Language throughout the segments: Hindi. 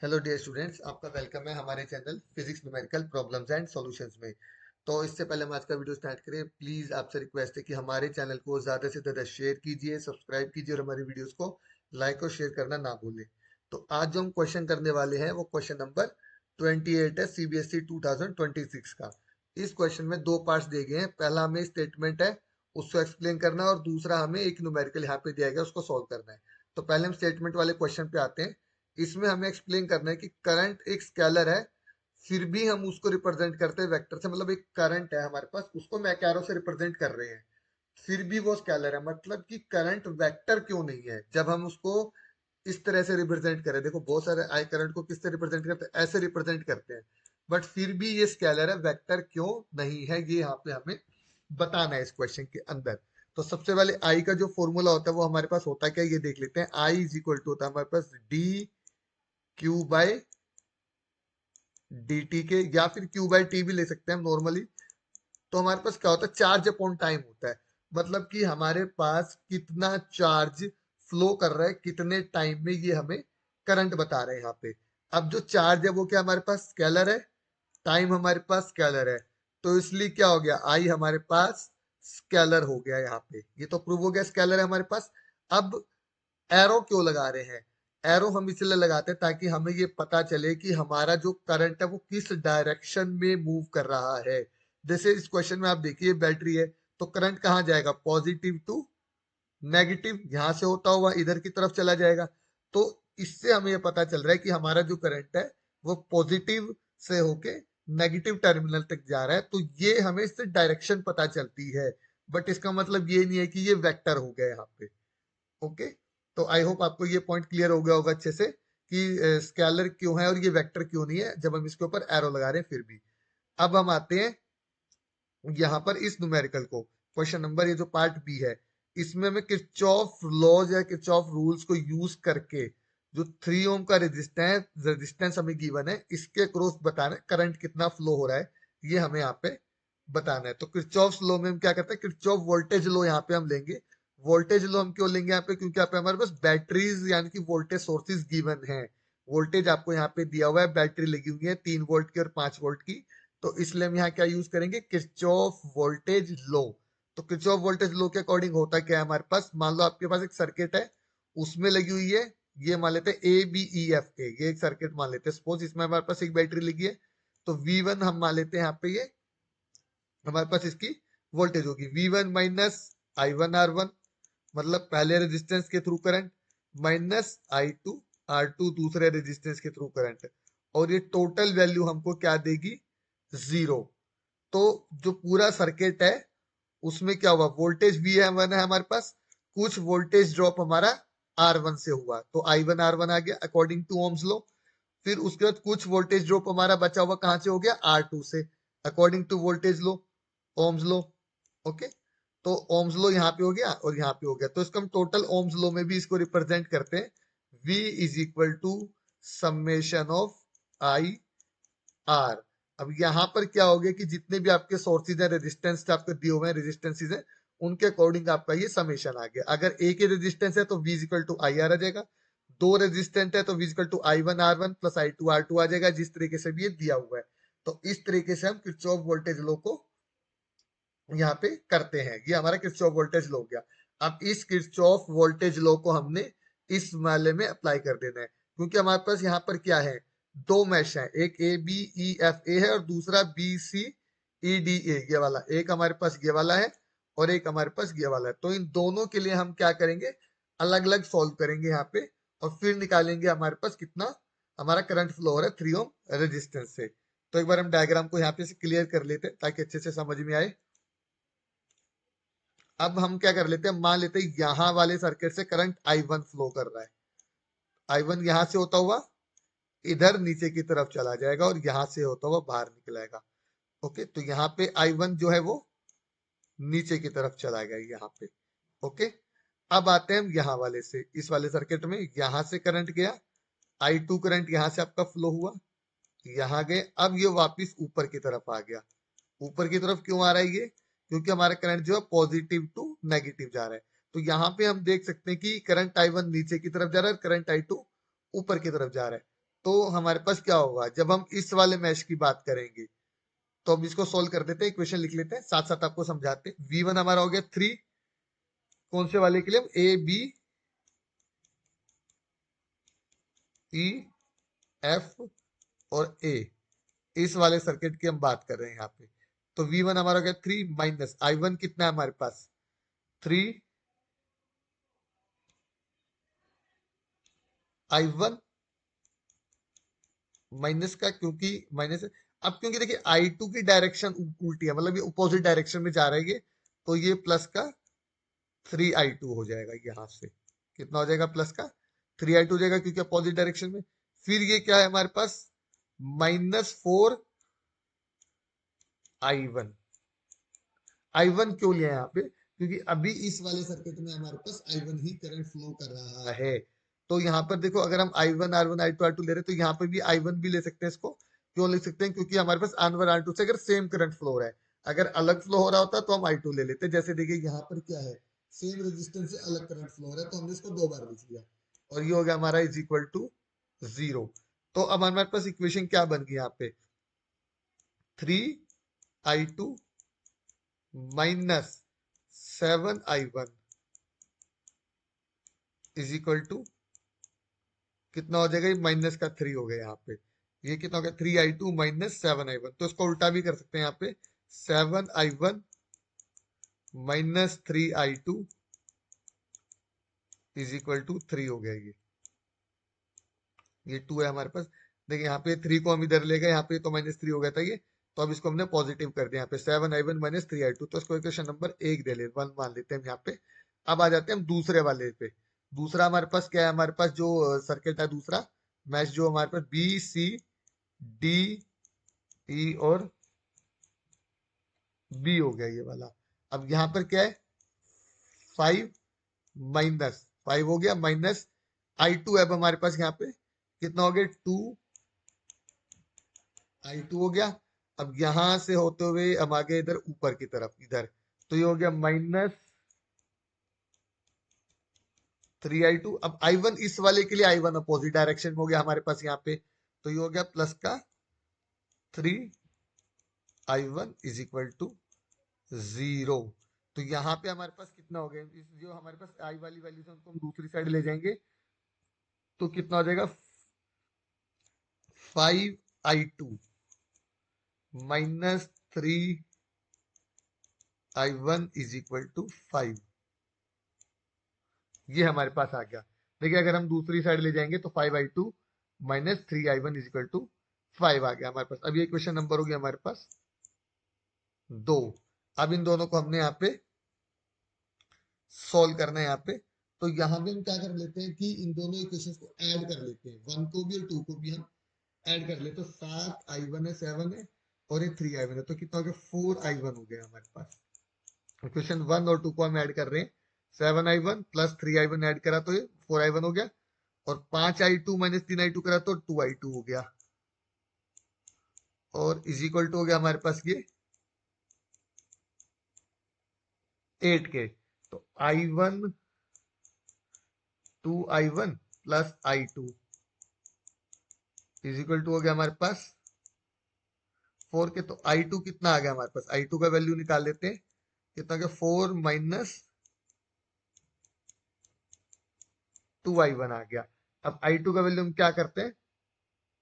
हेलो डियर स्टूडेंट्स, आपका वेलकम है हमारे channel physics numerical problems and solutions में। तो इससे पहले हम आज का वीडियो स्टार्ट करें, प्लीज आपसे रिक्वेस्ट है कि हमारे चैनल को ज्यादा से ज्यादा शेयर कीजिए, सब्सक्राइब कीजिए और हमारी वीडियोस को लाइक और शेयर करना ना भूलें। तो आज जो हम क्वेश्चन करने वाले हैं वो क्वेश्चन नंबर 28 है सीबीएसई 2026 का। इस क्वेश्चन में दो पार्ट्स दिए गए हैं। पहला हमें स्टेटमेंट है, उसको एक्सप्लेन करना है, और दूसरा हमें एक न्यूमेरिकल यहाँ पे दिया गया उसको सॉल्व करना है। तो पहले हम स्टेटमेंट वाले क्वेश्चन पे आते हैं। इसमें हमें एक्सप्लेन करना है कि करंट एक स्केलर है, फिर भी हम उसको रिप्रेजेंट करते हैं वेक्टर से। मतलब एक करंट है हमारे पास, उसको हम एक एरो से रिप्रेजेंट कर रहे हैं, फिर भी वो स्केलर है। मतलब कि करंट वेक्टर क्यों नहीं है जब हम उसको इस तरह से रिप्रेजेंट करें। देखो बहुत सारे आई करंट को किससे रिप्रेजेंट करते हैं, ऐसे रिप्रेजेंट करते हैं, बट फिर भी ये स्केलर है, वेक्टर क्यों नहीं है, ये यहाँ पे हमें बताना है इस क्वेश्चन के अंदर। तो सबसे पहले आई का जो फॉर्मूला होता है वो हमारे पास होता है क्या, ये देख लेते हैं। आई इज इक्वल टू होता है हमारे पास d q by d t के, या फिर क्यू बाय टी भी ले सकते हैं हम नॉर्मली। तो हमारे पास क्या होता है, चार्ज अपॉन टाइम होता है। मतलब कि हमारे पास कितना चार्ज फ्लो कर रहा है, कितने टाइम में, ये हमें करंट बता रहे हैं यहाँ पे। अब जो चार्ज है वो क्या हमारे पास स्केलर है, टाइम हमारे पास स्केलर है, तो इसलिए क्या हो गया, आई हमारे पास स्केलर हो गया यहाँ पे। ये तो प्रूव हो गया स्केलर है हमारे पास। अब एरो क्यों लगा रहे हैं, एरो हम इसलिए लगाते हैं ताकि हमें ये पता चले कि हमारा जो करंट है वो किस डायरेक्शन में मूव कर रहा है। जैसे इस क्वेश्चन में आप देखिए बैटरी है, तो करंट कहाँ जाएगा, पॉजिटिव टू नेगेटिव, यहां से होता हुआ इधर की तरफ चला जाएगा। तो इससे हमें ये पता चल रहा है कि हमारा जो करंट है वो पॉजिटिव से होके नेगेटिव टर्मिनल तक जा रहा है। तो ये हमें इससे डायरेक्शन पता चलती है, बट इसका मतलब ये नहीं है कि ये वेक्टर हो गया यहाँ पे। ओके, तो आई होप आपको ये पॉइंट क्लियर हो गया होगा अच्छे से कि स्केलर क्यों है और ये वेक्टर क्यों नहीं है जब हम इसके ऊपर एरो लगा रहे हैं फिर भी। अब हम आते हैं यहाँ पर इस न्यूमेरिकल को, क्वेश्चन नंबर ये जो पार्ट बी है, इसमें हमें किरचॉफ लॉज या किरचॉफ रूल्स को यूज करके जो 3 ओम का रेजिस्टेंस रेजिस्टेंस हमें गिवन है, इसके क्रॉस बताना है करंट कितना फ्लो हो रहा है, ये हमें यहाँ पे बताना है। तो किरचॉफ लॉ में हम क्या करते हैं, किरचॉफ वोल्टेज लॉ यहाँ पे हम लेंगे। वोल्टेज लॉ हम क्यों लेंगे यहाँ पे, क्योंकि यहाँ पे हमारे पास बैटरीज यानी कि वोल्टेज सोर्सेज गिवन है। वोल्टेज आपको यहाँ पे दिया हुआ है, बैटरी लगी हुई है 3 वोल्ट की और 5 वोल्ट की। तो इसलिए हम यहाँ क्या यूज करेंगे, किरचॉफ वोल्टेज लॉ। तो किरचॉफ वोल्टेज लॉ के अकॉर्डिंग होता क्या है हमारे पास, मान लो आपके पास एक सर्किट है, उसमें लगी हुई है, ये मान लेते हैं ए बी ई एफ के, ये एक सर्किट मान लेते हैं। सपोज इसमें हमारे पास एक बैटरी लगी है, तो V1 हम मान लेते हैं यहाँ पे, ये हमारे पास इसकी वोल्टेज होगी V1 माइनस I1 R1, मतलब पहले रेजिस्टेंस के through current, minus I2 R2 दूसरे रेजिस्टेंस के थ्रू करंट, और ये टोटल वैल्यू हमको क्या देगी, जीरो। तो जो पूरा सर्किट है उसमें क्या हुआ, वोल्टेज V1 है हमारे पास, कुछ वोल्टेज ड्रॉप हमारा R1 से हुआ, तो I1 R1 आ गया अकॉर्डिंग टू ओम्स लॉ। फिर उसके बाद कुछ वोल्टेज ड्रॉप हमारा बचा हुआ कहां से हो गया, R2 से, according to voltage law, Ohm's law. Okay, तो ओम्स लो यहाँ पे हो गया और यहाँ पे हो गया, तो इसको हम टोटल ओम्स लो में भी इसको रिप्रेजेंट करते हैं। V is equal to summation of I R. अब यहाँ पर क्या हो गया कि जितने भी आपके सोर्सेज है, रेजिस्टेंस आपके दिए हुए हैं, रेजिस्टेंसेज है, उनके अकॉर्डिंग आपका ये समेशन आ गया। अगर एक ही रेजिस्टेंस है तो V is equal to I R आ जाएगा, दो रेजिस्टेंट है तो V is equal to I1 R1 plus I2 R2 आ जाएगा, जिस तरीके से भी ये दिया हुआ है। तो इस तरीके से हम किरचॉफ वोल्टेज लॉ को यहाँ पे करते हैं। ये हमारा किरचॉफ वोल्टेज लॉ हो गया। अब इस किरचॉफ वोल्टेज लॉ को हमने इस मामले में अप्लाई कर देना है, क्योंकि हमारे पास यहाँ पर क्या है, दो मैश है, एक A B E F A है और दूसरा B C E D A, ये वाला एक हमारे पास ये वाला है और एक हमारे पास ये वाला है। तो इन दोनों के लिए हम क्या करेंगे, अलग अलग सॉल्व करेंगे यहाँ पे, और फिर निकालेंगे हमारे पास कितना हमारा करंट फ्लो हो रहा है 3 ओम रेजिस्टेंस से। तो एक बार हम डायग्राम को यहाँ पे से क्लियर कर लेते हैं ताकि अच्छे से समझ में आए। अब हम क्या कर लेते हैं, मान लेते हैं यहां वाले सर्किट से करंट I1 फ्लो कर रहा है, I1 यहां से होता हुआ इधर नीचे की तरफ चला जाएगा और यहां से होता हुआ बाहर निकलेगा। ओके, तो यहाँ पे I1 जो है वो नीचे की तरफ चला गया यहाँ पे। ओके, अब आते हैं हम यहाँ वाले से, इस वाले सर्किट में यहां से करंट गया, I2 करंट यहां से आपका फ्लो हुआ, यहाँ गए, अब ये वापिस ऊपर की तरफ आ गया। ऊपर की तरफ क्यों आ रहा है ये, क्योंकि हमारा करंट जो है पॉजिटिव टू नेगेटिव जा रहा है। तो यहाँ पे हम देख सकते हैं कि करंट I1 नीचे की तरफ जा रहा है, करंट I2 ऊपर की तरफ जा रहा है। तो हमारे पास क्या होगा जब हम इस वाले मैश की बात करेंगे। तो हम इसको सोल्व कर देते हैं, इक्वेशन लिख लेते हैं, साथ साथ आपको समझाते हैं। V1 हमारा हो गया 3, कौन से वाले के लिए? A B E F और A, इस वाले सर्किट की हम बात कर रहे हैं यहाँ पे। तो V1 हमारा हो गया 3 माइनस I1 कितना है हमारे पास? 3 I1 माइनस का, क्योंकि माइनस, अब क्योंकि देखिए I2 की डायरेक्शन उल्टी है, मतलब ये अपोजिट डायरेक्शन में जा रहा है ये, तो ये प्लस का 3I2 हो जाएगा यहाँ से। कितना हो जाएगा? प्लस का 3I2 हो जाएगा, क्योंकि अपोजिट डायरेक्शन में। फिर ये क्या है हमारे पास? -4I1। I1 क्यों लिया यहाँ पे? क्योंकि अभी इस वाले सर्किट में हमारे पास I1 ही करंट फ्लो कर रहा है। तो यहाँ पर देखो, अगर हम I1 R1 I2 R2 ले रहे हैं, तो यहाँ पे भी I1 भी ले सकते हैं इसको। क्यों ले सकते हैं? क्योंकि हमारे पास R1 R2 से अगर सेम करंट फ्लो हो रहा है, अगर अलग फ्लो हो रहा होता तो हम I2 ले लेते। जैसे देखिए यहाँ पर क्या है, सेम रेजिस्टेंस से अलग करंट फ्लो हो रहा है, तो हमने इसको दो बार लिख लिया, और ये हो गया हमारा इज इक्वल टू 0। तो अब हमारे पास इक्वेशन क्या बन गई यहाँ पे? 3I2 minus 7I1 is equal to कितना हो जाएगा? ये माइनस का 3 हो गया यहाँ पे। ये कितना हो गया? 3I2 minus 7I1। तो इसको उल्टा भी कर सकते हैं यहाँ पे, 7I1 minus 3I2 is equal to 3 हो गया। ये 2 है हमारे पास। देखिए यहाँ पे 3 को हम इधर ले गए, यहाँ पे तो -3 हो गया था ये, तो अब इसको हमने पॉजिटिव कर दिया यहाँ पे, 7I1 माइनस 3I2। तो इसको इक्वेशन नंबर 1 दे ले, 1 मान लेते हैं यहाँ पे। अब आ जाते हैं हम दूसरे वाले पे। दूसरा हमारे पास क्या है? हमारे पास जो सर्किट है दूसरा मैच, जो हमारे पास B C D E और B हो गया ये वाला। अब यहाँ पर क्या है? 5 हो गया माइनस I2। अब हमारे पास यहाँ पे कितना हो गया? 2I2 हो गया। अब यहां से होते हुए हम आगे इधर ऊपर की तरफ इधर, तो ये हो गया -3I2। अब I1 इस वाले के लिए I1 अपोजिट डायरेक्शन में हो गया हमारे पास यहाँ पे, तो ये हो गया प्लस का 3I1 इज इक्वल टू 0। तो यहाँ पे हमारे पास कितना हो गया? जो हमारे पास I वाली वैल्यू है उनको हम दूसरी साइड ले जाएंगे, तो कितना हो जाएगा? 5I2 minus 3I1 is equal to 5। ये हमारे पास आ गया। देखिए अगर हम दूसरी साइड ले जाएंगे तो 5I2 minus 3I1 is equal to 5 आ गया हमारे पास। अब ये क्वेश्चन नंबर हो गया हमारे पास 2। अब इन दोनों को हमने यहाँ पे सोल्व करना है यहाँ पे। तो यहाँ पे हम क्या कर लेते हैं कि इन दोनों इक्वेशंस को ऐड कर लेते हैं, 1 को भी और 2 को भी हम ऐड कर लेते। तो 7I1 है, 7 है, और ये 3I1 है, तो कितना हो गया? 4I1 हो गया हमारे पास। इक्वेशन 1 और 2 को हम ऐड कर रहे हैं, 7I1 प्लस 3I1 ऐड करा तो ये 4I1 हो गया, और 5I2 माइनस 3I2 करा तो 2I2 हो गया, और इज इक्वल टू हो गया हमारे पास ये 8 के। तो I1 2I1 plus I2 is equal to हो गया हमारे पास 4 के। तो I2 कितना आ गया हमारे पास? I2 का वैल्यू निकाल लेते हैं, कितना गया? 4 माइनस 2I1 आ गया। अब I2 का वैल्यू हम क्या करते हैं?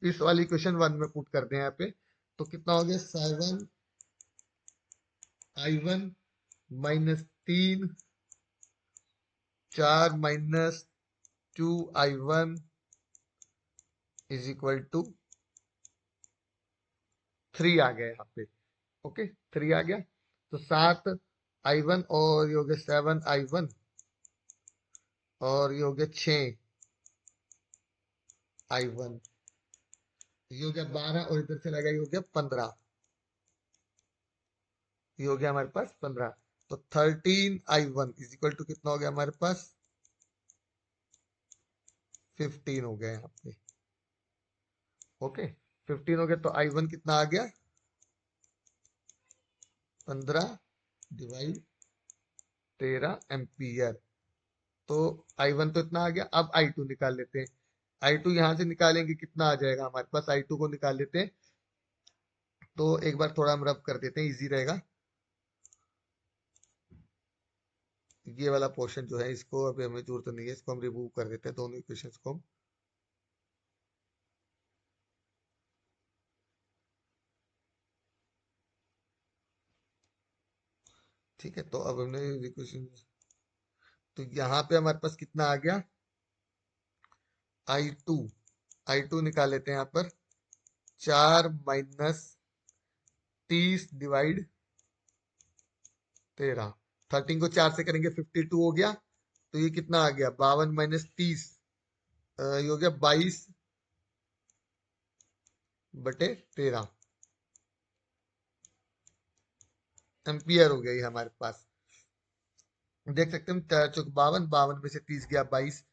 इस वाली क्वेश्चन 1 में पुट करते हैं यहाँ पे। तो कितना हो गया? 7I1 minus 3, 4 minus 2I1 is equal to 3 आ गया यहाँ पे। ओके, 3 आ गया। तो 7I1 और ये हो गया 7I1, और ये हो गया 6I1, ये हो गया 12, और इधर से लगा ये हो गया 15, ये हो गया हमारे पास 15। तो 13I1 इज इक्वल टू कितना हो गया हमारे पास? 15 हो गया यहाँ पे। ओके, 15 हो गया। तो I1 कितना आ गया? 15 डिवाइड 13 एम्पियर। तो I1 तो इतना आ गया। अब I2 निकाल लेते हैं। I2 यहाँ से निकालेंगे, कितना आ जाएगा हमारे पास, I2 को निकाल लेते हैं। तो एक बार थोड़ा हम रब कर देते हैं, इजी रहेगा। ये वाला पोर्शन जो है इसको अभी हमें जरूरत नहीं है, इसको हम रिमूव कर देते हैं, दोनों इक्वेशंस को हम। ठीक है, तो अब हमने इक्वेशन, तो यहाँ पे हमारे पास कितना आ गया, I2, I2 निकाल लेते हैं यहाँ पर, 4 - 30/13, 13 को 4 से करेंगे 52 हो गया। तो ये कितना आ गया, 52 - 30, ये हो गया 22/13 एम्पियर हो गया ये हमारे पास। देख सकते हैं, 4 × 52, 52 में से 30 गया 22,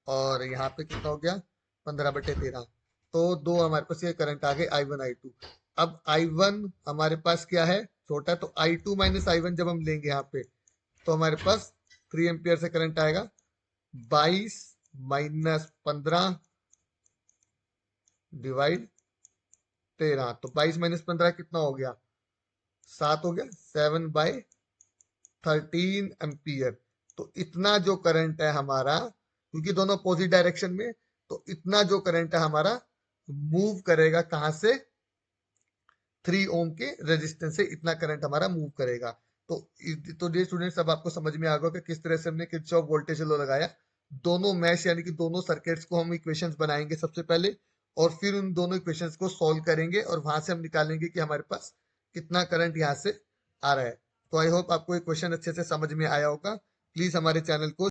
और यहाँ पे कितना हो गया, 15/13। तो दो हमारे पास ये करंट आ गए, I1 I2। अब I1 हमारे पास क्या है, छोटा है, तो I2 - I1 जब हम लेंगे यहाँ पे, तो हमारे पास 3 एम्पियर से करंट आएगा। 22 - 15/13, तो 22 - 15 कितना हो गया, 7 हो गया, 7/13 एम्पियर। तो इतना जो करंट है हमारा, क्योंकि दोनों अपोजिट डायरेक्शन में, तो इतना जो करंट है हमारा मूव करेगा कहां से, 3 ओम के रेजिस्टेंस से इतना करंट हमारा मूव करेगा। तो तो ये स्टूडेंट्स, अब आपको समझ में आ गया कि किस तरह से हमने किरचॉफ वोल्टेज लॉ लगाया। दोनों मैश यानी कि दोनों सर्किट्स को हम इक्वेशंस बनाएंगे सबसे पहले, और फिर उन दोनों इक्वेशंस को सॉल्व करेंगे, और वहां से हम निकालेंगे कि हमारे पास कितना करंट यहाँ से आ रहा है। तो आई होप आपको ये क्वेश्चन अच्छे से समझ में आया होगा। प्लीज हमारे चैनल को